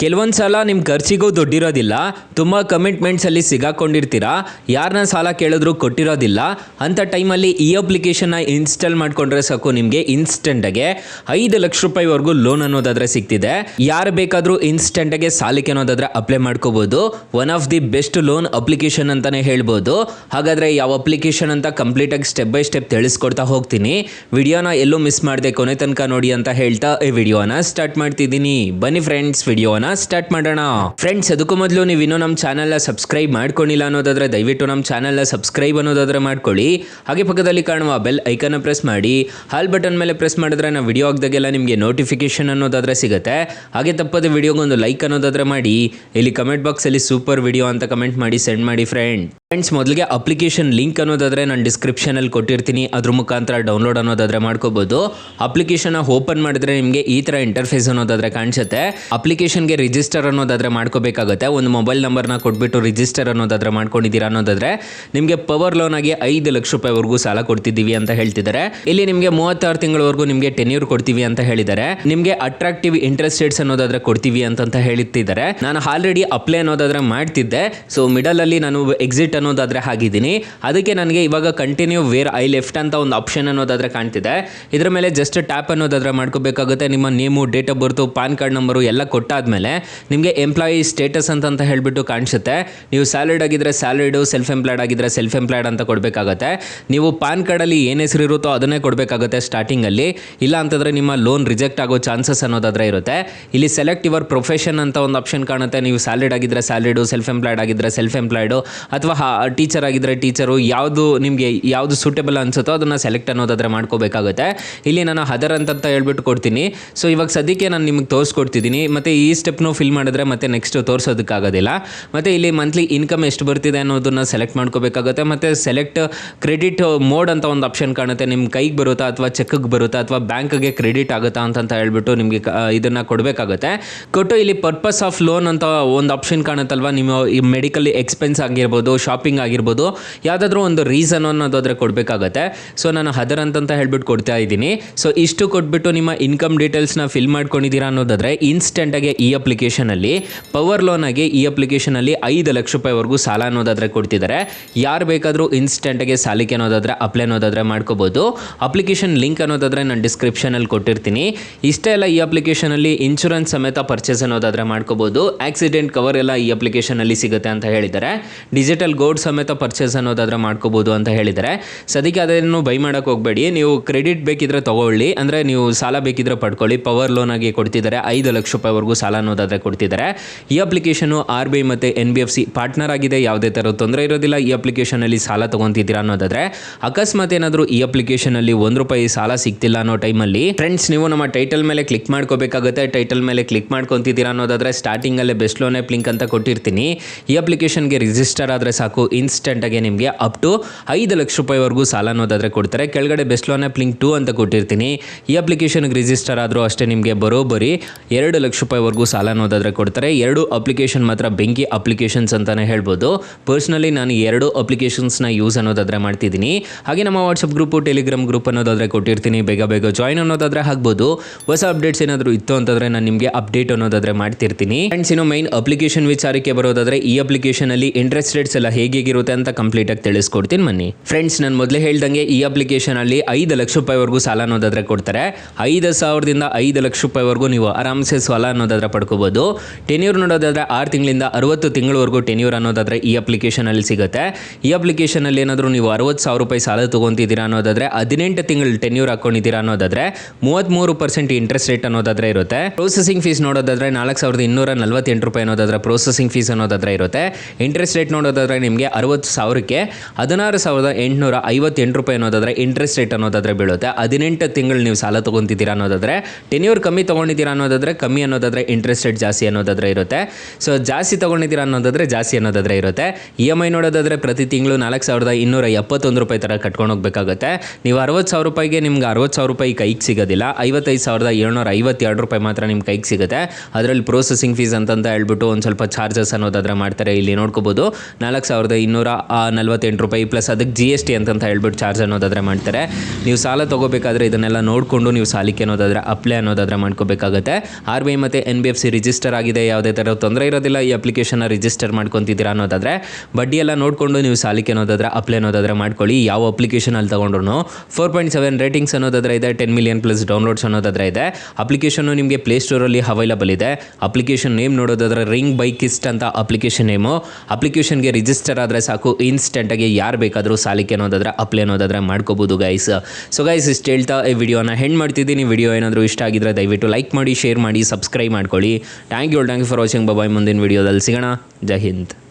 ಕೆಲವೊಂದು ಸಲ ನಿಮ್ಮ ಖರ್ಚಿಗೂ ದುಡ್ಡಿರೋದಿಲ್ಲ, ತುಂಬ ಕಮಿಟ್ಮೆಂಟ್ಸಲ್ಲಿ ಸಿಗಾಕೊಂಡಿರ್ತೀರಾ, ಯಾರನ್ನ ಸಾಲ ಕೇಳಿದ್ರು ಕೊಟ್ಟಿರೋದಿಲ್ಲ. ಅಂಥ ಟೈಮಲ್ಲಿ ಈ ಅಪ್ಲಿಕೇಶನ್ನ ಇನ್ಸ್ಟಾಲ್ ಮಾಡಿಕೊಂಡ್ರೆ ಸಾಕು, ನಿಮಗೆ ಇನ್ಸ್ಟೆಂಟಾಗೆ 5 ಲಕ್ಷ ರೂಪಾಯಿವರೆಗೂ ಲೋನ್ ಅನ್ನೋದಾದರೆ ಸಿಗ್ತಿದೆ. ಯಾರು ಬೇಕಾದರೂ ಇನ್ಸ್ಟೆಂಟಾಗೆ ಸಾಲಕ್ಕೆ ಅನ್ನೋದಾದರೆ ಅಪ್ಲೈ ಮಾಡ್ಕೋಬೋದು. One of the best loan application ಅಂತಲೇ ಹೇಳ್ಬೋದು. ಹಾಗಾದರೆ ಯಾವ ಅಪ್ಲಿಕೇಶನ್ ಅಂತ ಕಂಪ್ಲೀಟಾಗಿ ಸ್ಟೆಪ್ ಬೈ ಸ್ಟೆಪ್ ತಿಳಿಸ್ಕೊಡ್ತಾ ಹೋಗ್ತೀನಿ. ವಿಡಿಯೋನ ಎಲ್ಲೂ ಮಿಸ್ ಮಾಡದೆ ಕೊನೆ ತನಕ ನೋಡಿ ಅಂತ ಹೇಳ್ತಾ ಈ ವಿಡಿಯೋನ ಸ್ಟಾರ್ಟ್ ಮಾಡ್ತಿದ್ದೀನಿ. ಬನ್ನಿ ಫ್ರೆಂಡ್ಸ್, ವಿಡಿಯೋನ ಸ್ಟಾರ್ಟ್ ಮಾಡೋಣ. ಫ್ರೆಂಡ್ಸ್, ಅದಕ್ಕೂ ಮೊದಲು ನೀವು ಇನ್ನೂ ನಮ್ಮ ಚಾನಲ್ನ ಸಬ್ಸ್ಕ್ರೈಬ್ ಮಾಡ್ಕೊಂಡಿಲ್ಲ ಅನ್ನೋದಾದ್ರೆ ದಯವಿಟ್ಟು ನಮ್ಮ ಚಾನಲ್ನ ಸಬ್ಸ್ಕ್ರೈಬ್ ಅನ್ನೋದಾದ್ರೆ ಮಾಡ್ಕೊಳ್ಳಿ. ಹಾಗೆ ಪಕ್ಕದಲ್ಲಿ ಕಾಣುವ ಬೆಲ್ ಐಕನ್ನ ಪ್ರೆಸ್ ಮಾಡಿ, ಹಾಲ್ ಬಟನ್ ಮೇಲೆ ಪ್ರೆಸ್ ಮಾಡಿದ್ರೆ ನಾವು ವಿಡಿಯೋ ಹಾಕಿದಾಗೆಲ್ಲ ನಿಮಗೆ ನೋಟಿಫಿಕೇಶನ್ ಅನ್ನೋದಾದ್ರೆ ಸಿಗುತ್ತೆ. ಹಾಗೆ ತಪ್ಪದೆ ವಿಡಿಯೋಗೆ ಒಂದು ಲೈಕ್ ಅನ್ನೋದಾದ್ರೆ ಮಾಡಿ. ಇಲ್ಲಿ ಕಮೆಂಟ್ ಬಾಕ್ಸಲ್ಲಿ ಸೂಪರ್ ವಿಡಿಯೋ ಅಂತ ಕಮೆಂಟ್ ಮಾಡಿ ಸೆಂಡ್ ಮಾಡಿ ಫ್ರೆಂಡ್ಸ್. ಮೊದಲಿಗೆ ಅಪ್ಲಿಕೇಶನ್ ಲಿಂಕ್ ಅನ್ನೋದಾದ್ರೆ ನಾನು ಡಿಸ್ಕ್ರಿಪ್ಷನಲ್ಲಿ ಕೊಟ್ಟಿರ್ತೀನಿ, ಅದ್ರ ಮುಖಾಂತರ ಡೌನ್ಲೋಡ್ ಅನ್ನೋದಾದ್ರೆ ಮಾಡ್ಕೋಬಹುದು. ಅಪ್ಲಿಕೇಶನ್ ಓಪನ್ ಮಾಡಿದ್ರೆ ನಿಮಗೆ ಈ ಥರ ಇಂಟರ್ಫೇಸ್ ಅನ್ನೋದಾದ್ರೆ ಕಾಣಿಸುತ್ತೆ. ಅಪ್ಲಿಕೇಶನ್ಗೆ ರಿಜಿಸ್ಟರ್ ಅನ್ನೋದಾದ್ರೆ ಮಾಡ್ಕೋಬೇಕಾಗುತ್ತೆ. ಒಂದು ಮೊಬೈಲ್ ನಂಬರ್ನ ಕೊಟ್ಬಿಟ್ಟು ರಿಜಿಸ್ಟರ್ ಅನ್ನೋದಾದ್ರೆ ಮಾಡ್ಕೊಂಡಿದ್ದೀರಾ ಅನ್ನೋದಾದ್ರೆ ನಿಮಗೆ ಪವರ್ ಲೋನ್ ಆಗಿ 5 ಲಕ್ಷ ರೂಪಾಯಿವರೆಗೂ ಸಾಲ ಕೊಡ್ತಿದ್ದೀವಿ ಅಂತ ಹೇಳ್ತಿದ್ದಾರೆ. ಇಲ್ಲಿ ನಿಮಗೆ 36 ತಿಂಗಳವರೆಗೂ ನಿಮಗೆ ಟೆನ್ಯೂರ್ ಕೊಡ್ತೀವಿ ಅಂತ ಹೇಳಿದ್ದಾರೆ. ನಿಮಗೆ ಅಟ್ರಾಕ್ಟಿವ್ ಇಂಟ್ರೆಸ್ಟ್ ರೇಟ್ಸ್ ಅನ್ನೋದಾದ್ರೆ ಕೊಡ್ತೀವಿ ಅಂತ ಹೇಳ್ತಿದ್ದಾರೆ. ನಾನು ಆಲ್ರೆಡಿ ಅಪ್ಲೈ ಅನ್ನೋದಾದ್ರೆ ಮಾಡ್ತಿದ್ದೆ. ಸೊ ಮಿಡಲ್ ಅಲ್ಲಿ ನಾನು ಎಕ್ಸಿಟ್ ಅನ್ನೋದಾದ್ರೆ ಆಗಿದ್ದೀನಿ. ಅದಕ್ಕೆ ನನಗೆ ಇವಾಗ ಕಂಟಿನ್ಯೂ ವೇರ್ ಐ ಲೆಫ್ಟ್ ಅಂತ ಒಂದು ಆಪ್ಷನ್ ಅನ್ನೋದಾದ್ರೆ ಕಾಣ್ತಿದೆ. ಇದರ ಮೇಲೆ ಜಸ್ಟ್ ಟ್ಯಾಪ್ ಅನ್ನೋದಾದ್ರೆ ಮಾಡ್ಕೋಬೇಕಾಗುತ್ತೆ. ನಿಮ್ಮ name, date of birth, PAN card number ಎಲ್ಲ ಕೊಟ್ಟಾದ್ಮೇಲೆ ನಿಮಗೆ ಎಂಪ್ಲಾಯಿ ಸ್ಟೇಟಸ್ ಅಂತ ಹೇಳ್ಬಿಟ್ಟು ಕಾಣಿಸುತ್ತೆ. ನೀವು ಸ್ಯಾಲರಿಡ್ ಆಗಿದ್ರೆ ಸ್ಯಾಲರಿಡು, ಸೆಲ್ಫ್ ಎಂಪ್ಲಾಯ್ಡ್ ಆಗಿದ್ರೆ ಸೆಲ್ಫ್ ಎಂಪ್ಲಾಯ್ಡ್ ಅಂತ ಕೊಡಬೇಕಾಗುತ್ತೆ. ನೀವು ಪಾನ್ ಕಾರ್ಡಲ್ಲಿ ಏನು ಹೆಸರು ಇರುತ್ತೋ ಅದನ್ನೇ ಕೊಡಬೇಕಾಗುತ್ತೆ ಸ್ಟಾರ್ಟಿಂಗಲ್ಲಿ. ಇಲ್ಲ ಅಂತಂದರೆ ನಿಮ್ಮ ಲೋನ್ ರಿಜೆಕ್ಟ್ ಆಗೋ ಚಾನ್ಸಸ್ ಅನ್ನೋದಾದ್ರೆ ಇರುತ್ತೆ. ಇಲ್ಲಿ ಸೆಲೆಕ್ಟ್ ಯುವರ್ ಪ್ರೊಫೆಷನ್ ಅಂತ ಒಂದು ಆಪ್ಷನ್ ಕಾಣುತ್ತೆ. ನೀವು ಸ್ಯಾಲರಿಡ್ ಆಗಿದ್ರೆ ಸ್ಯಾಲರಿಡು, ಸೆಲ್ಫ್ ಎಂಪ್ಲಾಯ್ಡ್ ಆಗಿದ್ರೆ ಸೆಲ್ಫ್ ಎಂಪ್ಲಾಯ್ಡು, ಅಥವಾ ಟೀಚರ್ ಆಗಿದ್ರೆ ಟೀಚರು, ನಿಮಗೆ ಯಾವುದು ಸೂಟೇಬಲ್ ಅನ್ಸುತ್ತೋ ಅದನ್ನು ಸೆಲೆಕ್ಟ್ ಅನ್ನೋದಾದ್ರೆ ಮಾಡ್ಕೋಬೇಕಾಗುತ್ತೆ. ಇಲ್ಲಿ ನಾನು ಅದರ್ ಅಂತ ಹೇಳ್ಬಿಟ್ಟು ಕೊಡ್ತೀನಿ. ಸೊ ಇವಾಗ ಸದ್ಯಕ್ಕೆ ನಾನು ನಿಮಗೆ ತೋರಿಸ್ಕೊಡ್ತಿದ್ದೀನಿ. ಮತ್ತು ಈ ಸ್ಟೆಪ್ನು ಫಿಲ್ ಮಾಡಿದ್ರೆ ಮತ್ತೆ ನೆಕ್ಸ್ಟ್ ತೋರಿಸೋದಕ್ಕಾಗೋದಿಲ್ಲ. ಮತ್ತು ಇಲ್ಲಿ ಮಂತ್ಲಿ ಇನ್ಕಮ್ ಎಷ್ಟು ಬರ್ತಿದೆ ಅನ್ನೋದನ್ನ ಸೆಲೆಕ್ಟ್ ಮಾಡ್ಕೋಬೇಕಾಗುತ್ತೆ. ಮತ್ತು ಸೆಲೆಕ್ಟ್ ಕ್ರೆಡಿಟ್ ಮೋಡ್ ಅಂತ ಒಂದು ಆಪ್ಷನ್ ಕಾಣುತ್ತೆ. ನಿಮ್ಮ ಕೈಗೆ ಬರುತ್ತಾ ಅಥವಾ ಚೆಕ್ಗೆ ಬರುತ್ತಾ ಅಥವಾ ಬ್ಯಾಂಕ್ಗೆ ಕ್ರೆಡಿಟ್ ಆಗುತ್ತಾ ಅಂತ ಹೇಳ್ಬಿಟ್ಟು ನಿಮಗೆ ಇದನ್ನು ಕೊಡಬೇಕಾಗುತ್ತೆ. ಕೊಟ್ಟು ಇಲ್ಲಿ ಪರ್ಪಸ್ ಆಫ್ ಲೋನ್ ಅಂತ ಒಂದು ಆಪ್ಷನ್ ಕಾಣುತ್ತಲ್ವ, ನಿಮ್ಮ ಈ ಮೆಡಿಕಲ್ ಎಕ್ಸ್ಪೆನ್ಸ್ ಆಗಿರ್ಬೋದು, ಶಾಪಿಂಗ್ ಆಗಿರ್ಬೋದು, ಯಾವುದಾದ್ರೂ ಒಂದು ರೀಸನ್ ಅನ್ನೋದಾದರೆ ಕೊಡಬೇಕಾಗತ್ತೆ. ಸೊ ನಾನು ಅದರ್ ಅಂತ ಹೇಳ್ಬಿಟ್ಟು ಕೊಡ್ತಾ ಇದ್ದೀನಿ. ಸೊ ಇಷ್ಟು ಕೊಟ್ಬಿಟ್ಟು ನಿಮ್ಮ ಇನ್ಕಮ್ ಡೀಟೇಲ್ಸ್ನ ಫಿಲ್ ಮಾಡ್ಕೊಂಡಿದ್ದೀರಾ ಅನ್ನೋದಾದರೆ ಇನ್ಸ್ಟೆಂಟಾಗಿ ಈ ಅಪ್ಲಿಕೇಶನಲ್ಲಿ ಪವರ್ ಲೋನ್ ಆಗಿ ಈ ಅಪ್ಲಿಕೇಶನಲ್ಲಿ 5 ಲಕ್ಷ ರೂಪಾಯಿವರೆಗೂ ಸಾಲ ಅನ್ನೋದಾದರೆ ಕೊಡ್ತಿದ್ದಾರೆ. ಯಾರು ಬೇಕಾದರೂ ಇನ್ಸ್ಟೆಂಟಾಗಿ ಸಾಲಕ್ಕೆ ಅನ್ನೋದಾದರೆ ಅಪ್ಲೈ ಅನ್ನೋದಾದರೆ ಮಾಡ್ಕೋಬೋದು. ಅಪ್ಲಿಕೇಶನ್ ಲಿಂಕ್ ಅನ್ನೋದಾದರೆ ನಾನು ಡಿಸ್ಕ್ರಿಪ್ಷನಲ್ಲಿ ಕೊಟ್ಟಿರ್ತೀನಿ. ಇಷ್ಟೇ ಎಲ್ಲ ಈ ಅಪ್ಲಿಕೇಶನಲ್ಲಿ ಇನ್ಶೂರೆನ್ಸ್ ಸಮೇತ ಪರ್ಚೇಸ್ ಅನ್ನೋದಾದರೆ ಮಾಡ್ಕೋಬೋದು. ಆಕ್ಸಿಡೆಂಟ್ ಕವರ್ ಎಲ್ಲ ಈ ಅಪ್ಲಿಕೇಶನಲ್ಲಿ ಸಿಗುತ್ತೆ ಅಂತ ಹೇಳಿದ್ದಾರೆ. ಡಿಜಿಟಲ್ ಗೋಲ್ಡ್ ಸಮೇತ ಪರ್ಚೇಸ್ ಅನ್ನೋದಾದರೆ ಮಾಡ್ಕೋಬೋದು ಅಂತ ಹೇಳಿದ್ದಾರೆ. ಸದ್ಯಕ್ಕೆ ಅದನ್ನು ಬೈ ಮಾಡೋಕ್ಕೆ ಹೋಗಬೇಡಿ. ನೀವು ಕ್ರೆಡಿಟ್ ಬೇಕಿದ್ರೆ ತೊಗೊಳ್ಳಿ, ಅಂದರೆ ನೀವು ಸಾಲ ಬೇಕಿದ್ರೆ ಪಡ್ಕೊಳ್ಳಿ. ಪವರ್ ಲೋನ್ ಆಗಿ ಕೊಡ್ತಿದ್ದಾರೆ. 5 ಲಕ್ಷ ರೂಪಾಯಿವರೆಗೂ ಸಾಲ ಅನ್ನೋದಾದರೆ ಕೊಡ್ತಿದ್ದಾರೆ. ಈ ಅಪ್ಲಿಕೇಶನು RBI ಮತ್ತು NBFC ಪಾರ್ಟ್ನರ್ ಆಗಿದೆ. ಯಾವುದೇ ಥರ ತೊಂದರೆ ಇರೋದಿಲ್ಲ. ಈ ಅಪ್ಲಿಕೇಶನಲ್ಲಿ ಸಾಲ ತೊಗೊತಿದ್ದೀರಾ ಅನ್ನೋದಾದರೆ ಅಕಸ್ಮಾತ್ ಏನಾದರೂ ಈ ಅಪ್ಲಿಕೇಶನಲ್ಲಿ ₹1 ಸಾಲ ಸಿಗ್ತಿಲ್ಲ ಅನ್ನೋ ಟೈಮಲ್ಲಿ ಫ್ರೆಂಡ್ಸ್, ನೀವು ನಮ್ಮ ಟೈಟಲ್ ಮೇಲೆ ಕ್ಲಿಕ್ ಮಾಡ್ಕೋಬೇಕಾಗುತ್ತೆ. ಟೈಟಲ್ ಮೇಲೆ ಕ್ಲಿಕ್ ಮಾಡ್ಕೊತಿದ್ದೀರಾ ಅನ್ನೋದಾದರೆ ಸ್ಟಾರ್ಟಿಂಗಲ್ಲೇ ಬೆಸ್ಟ್ ಲೋನ್ ಆ್ಯಪ್ ಲಿಂಕ್ ಅಂತ ಕೊಟ್ಟಿರ್ತೀನಿ. ಈ ಅಪ್ಲಿಕೇಶನ್ಗೆ ರಿಜಿಸ್ಟರ್ ಆದರೆ ಸಾಕು, ಇನ್ಸ್ಟೆಂಟಾಗಿ ನಿಮಗೆ ಅಪ್ ಟು 5 ಲಕ್ಷ ರೂಪಾಯಿವರೆಗೂ ಸಾಲ ಅನ್ನೋದಾದರೆ ಕೊಡ್ತಾರೆ. ಕೆಳಗಡೆ ಬೆಸ್ಟ್ ಲೋನ್ ಆ್ಯಪ್ ಲಿಂಕ್ 2 ಅಂತ ಕೊಟ್ಟಿರ್ತೀನಿ. ಈ ಅಪ್ಲಿಕೇಶನ್ಗೆ ರಿಜಿಸ್ಟರ್ ಆದರೂ ಅಷ್ಟೇ ನಿಮಗೆ ಬರೋಬ್ಬರಿ 2 ಲಕ್ಷ ರೂಪಾಯಿವರೆಗೂ ಸಾಲ ಅನ್ನೋದಾದರೆ ಕೊಡ್ತಾರೆ. 2 ಅಪ್ಲಿಕೇಶನ್ ಮಾತ್ರ ಬೆಂಕಿ ಅಪ್ಲಿಕೇಶನ್ಸ್ ಅಂತಲೇ ಹೇಳ್ಬೋದು. ಪರ್ಸ್ನಲಿ ನಾನು 2 ಅಪ್ಲಿಕೇಶನ್ಸ್ನ ಯೂಸ್ ಅನ್ನೋದಾದರೆ ಮಾಡ್ತಿದ್ದೀನಿ. ಹಾಗೆ ನಮ್ಮ ವಾಟ್ಸಪ್ ಗ್ರೂಪು, ಟೆಲಿಗ್ರಾಮ್ ಗ್ರೂಪ್ ಅನ್ನೋದಾದರೆ ಕೊಟ್ಟಿರ್ತೀನಿ. ಬೇಗ ಜಾಯಿನ್ ಅನ್ನೋದಾದರೆ ಆಗ್ಬೋದು. ಹೊಸ ಅಪ್ಡೇಟ್ಸ್ ಏನಾದರೂ ಇತ್ತು ಅಂತಂದರೆ ನಾನು ನಿಮಗೆ ಅಪ್ಡೇಟ್ ಅನ್ನೋದಾದರೆ ಮಾಡ್ತಿರ್ತೀನಿ. ಫ್ರೆಂಡ್ಸ್, ಇನ್ನು ಮೈನ್ ಅಪ್ಲಿಕೇಶನ್ ವಿಚಾರಕ್ಕೆ ಬರೋದಾದರೆ ಈ ಅಪ್ಲಿಕೇಶನಲ್ಲಿ ಇಂಟ್ರೆಸ್ಟ್ ರೇಟ್ಸ್ ಎಲ್ಲ ಹೇಗಿರುತ್ತೆ ಅಂತ ಕಂಪ್ಲೀಟಾಗಿ ತಿಳಿಸ್ಕೊಡ್ತೀನಿ ಬನ್ನಿ. ಫ್ರೆಂಡ್ಸ್, ನಾನು ಮೊದಲೇ ಹೇಳ್ದಂಗೆ ಈ ಅಪ್ಲಿಕೇಶನಲ್ಲಿ 5 ಲಕ್ಷ ರೂಪಾಯಿವರೆಗೂ ಸಾಲ ಅನ್ನೋದಾದರೆ ಕೊಡ್ತಾರೆ. 5,000ದಿಂದ 5 ಲಕ್ಷ ರೂಪಾಯಿವರೆಗೂ ನೀವು ಆರಾಮ್ಸೆ ಸಾಲ ಅನ್ನೋದಾದರೆ ಪಡ್ಕೋಬೋದು. ಟೆನ್ಯೂರ್ ನೋಡೋದಾದರೆ 6 ತಿಂಗಳಿಂದ 60 ತಿಂಗಳವರೆಗೂ ಟೆನ್ಯೂರ್ ಅನ್ನೋದಾದರೆ ಈ ಅಪ್ಲಿಕೇಶನಲ್ಲಿ ಸಿಗುತ್ತೆ. ಈ ಅಪ್ಲಿಕೇಶನಲ್ಲಿ ಏನಾದರೂ ನೀವು 60,000 ರೂಪಾಯಿ ಸಾಲ ತೊಗೊತಿದ್ದೀರಾ ಅನ್ನೋದಾದರೆ 18 ತಿಂಗಳು ಟೆನ್ಯೂರ್ ಹಾಕೊಂಡಿದ್ದೀರಾ ಅನ್ನೋದಾದರೆ 33% ಇಂಟ್ರೆಸ್ಟ್ ರೇಟ್ ಅನ್ನೋದಾದರೆ ಇರುತ್ತೆ. ಪ್ರೊಸೆಸಿಂಗ್ ಫೀಸ್ ನೋಡೋದಾದರೆ 4,248 ರೂಪಾಯಿ ಅನ್ನೋದಾದರೆ ಪ್ರೊಸೆಸಿಂಗ್ ಫೀಸ್ ಅನ್ನೋದಾದರೆ ಇರುತ್ತೆ. ಇಂಟ್ರೆಸ್ಟ್ ರೇಟ್ ನೋಡೋದಾದರೆ ನಿಮಗೆ 60,000ಕ್ಕೆ 16,858 ರೂಪಾಯಿ ಅನ್ನೋದಾದರೆ ಇಂಟ್ರೆಸ್ಟ್ ರೇಟ್ ಅನ್ನೋದಾದರೆ ಬೀಳುತ್ತೆ. 18 ತಿಂಗಳು ನೀವು ಸಾಲ ತೊಗೊತಿದ್ದೀರಾ ಅನ್ನೋದಾದರೆ, ಟೆನ್ಯೂರ್ ಕಮ್ಮಿ ತೊಗೊಂಡಿದ್ದೀರಾ ಅನ್ನೋದಾದರೆ ಕಮ್ಮಿ ಅನ್ನೋದಾದರೆ ಇಂಟ್ರೆಸ್ಟ್ ರೇಟ್ ಜಾಸ್ತಿ ಅನ್ನೋದಾದರೆ ಇರುತ್ತೆ. ಸೊ ಜಾಸ್ತಿ ತೊಗೊಂಡಿದ್ದೀರಾ ಅನ್ನೋದಾದರೆ ಜಾಸ್ತಿ ಅನ್ನೋದಾದರೆ ಇರುತ್ತೆ. EMI ನೋಡೋದಾದರೆ ಪ್ರತಿ ತಿಂಗಳು 4,271 ರೂಪಾಯಿ ಥರ ಕಟ್ಕೊಂಡು ಹೋಗಬೇಕಾಗುತ್ತೆ. ನೀವು 60,000 ರೂಪಾಯಿಗೆ ನಿಮ್ಗೆ 60,000 ರೂಪಾಯಿ ಕೈಗೆ ಸಿಗೋದಿಲ್ಲ. 55,752 ರೂಪಾಯಿ ಮಾತ್ರ ನಿಮ್ಮ ಕೈಗೆ ಸಿಗುತ್ತೆ. ಅದರಲ್ಲಿ ಪ್ರೊಸೆಸಿಂಗ್ ಫೀಸ್ ಅಂತ ಹೇಳ್ಬಿಟ್ಟು ಒಂದು ಸ್ವಲ್ಪ ಚಾರ್ಜಸ್ ಅನ್ನೋದಾದರೆ ಮಾಡ್ತಾರೆ. ಇಲ್ಲಿ ನೋಡ್ಕೋಬೋದು $2,248 ರೂಪಾಯಿ ಪ್ಲಸ್ ಅದಕ್ಕೆ GST ಅಂತ ಹೇಳ್ಬಿಟ್ಟು ಚಾರ್ಜ್ ಅನ್ನೋದಾದರೆ ಮಾಡ್ತಾರೆ. ನೀವು ಸಾಲ ತೊಗೋಬೇಕಾದ್ರೆ ಇದನ್ನೆಲ್ಲ ನೋಡಿಕೊಂಡು ನೀವು ಸಾಲಕ್ಕೆ ಅನ್ನೋದಾದರೆ ಅಪ್ಲೈ ಅನ್ನೋದಾದರೆ ಮಾಡ್ಕೋಬೇಕಾಗುತ್ತೆ. RBI ಮತ್ತು NBFC ರಿಜಿಸ್ಟರ್ ಆಗಿದೆ, ಯಾವುದೇ ಥರ ತೊಂದರೆ ಇರೋದಿಲ್ಲ. ಈ ಅಪ್ಲಿಕೇಶನ್ನ ರಿಜಿಸ್ಟರ್ ಮಾಡ್ಕೊತಿದ್ದೀರಾ ಅನ್ನೋದಾದರೆ ಬಡ್ಡಿ ಎಲ್ಲ ನೋಡಿಕೊಂಡು ನೀವು ಸಾಲಕ್ಕೆ ಅನ್ನೋದಾದರೆ ಅಪ್ಲೈ ಅನ್ನೋದಾದರೆ ಮಾಡ್ಕೊಳ್ಳಿ. ಯಾವ ಅಪ್ಲಿಕೇಶನಲ್ಲಿ ತೊಗೊಂಡ್ರು 4.7 ರೇಟಿಂಗ್ಸ್ ಅನ್ನೋದಾದರೆ ಇದೆ, 10 ಮಿಲಿಯನ್ ಪ್ಲಸ್ ಡೌನ್ಲೋಡ್ಸ್ ಅನ್ನೋದಾದರೆ ಇದೆ. ಅಪ್ಲಿಕೇಶನ್ನು ನಿಮಗೆ ಪ್ಲೇಸ್ಟೋರಲ್ಲಿ ಅವೈಲಬಲ್ ಇದೆ. ಅಪ್ಲಿಕೇಶನ್ ನೇಮ್ ನೋಡೋದಾದರೆ ರಿಂಗ್ ಬೈಕಿಸ್ಟ್ ಅಂತ ಅಪ್ಲಿಕೇಶನ್ ನೇಮು. ಅಪ್ಲಿಕೇಶನ್ಗೆ ರಿಜಿಸ್ಟರ್ ಆದರೆ ಸಾಕು, ಇನ್ಸ್ಟೆಂಟಾಗಿ ಯಾರು ಬೇಕಾದರೂ ಸಾಲಕ್ಕೆ ಅನ್ನೋದಾದರೆ ಅಪ್ಲೈ ಅನ್ನೋದಾದರೆ ಮಾಡ್ಕೋಬೋದು ಗೈಸ್. ಸೊ ಗೈಸ್ ಇಷ್ಟು ಹೇಳ್ತಾ ಈ ವಿಡಿಯೋನ ಹೆಂಡ್ ಮಾಡ್ತಿದ್ದೀನಿ. ವಿಡಿಯೋ ಏನಾದರೂ ಇಷ್ಟ ಆಗಿದ್ರೆ ದಯವಿಟ್ಟು ಲೈಕ್ ಮಾಡಿ, ಶೇರ್ ಮಾಡಿ, ಸಬ್ಸ್ಕ್ರೈಬ್ ಮಾಡ್ಕೊಳ್ಳಿ. Thank you for watching. Bye. ಮುಂದಿನ ವಿಡಿಯೋದಲ್ಲಿ ಸಿಗೋಣ. ಜೈ ಹಿಂದ್.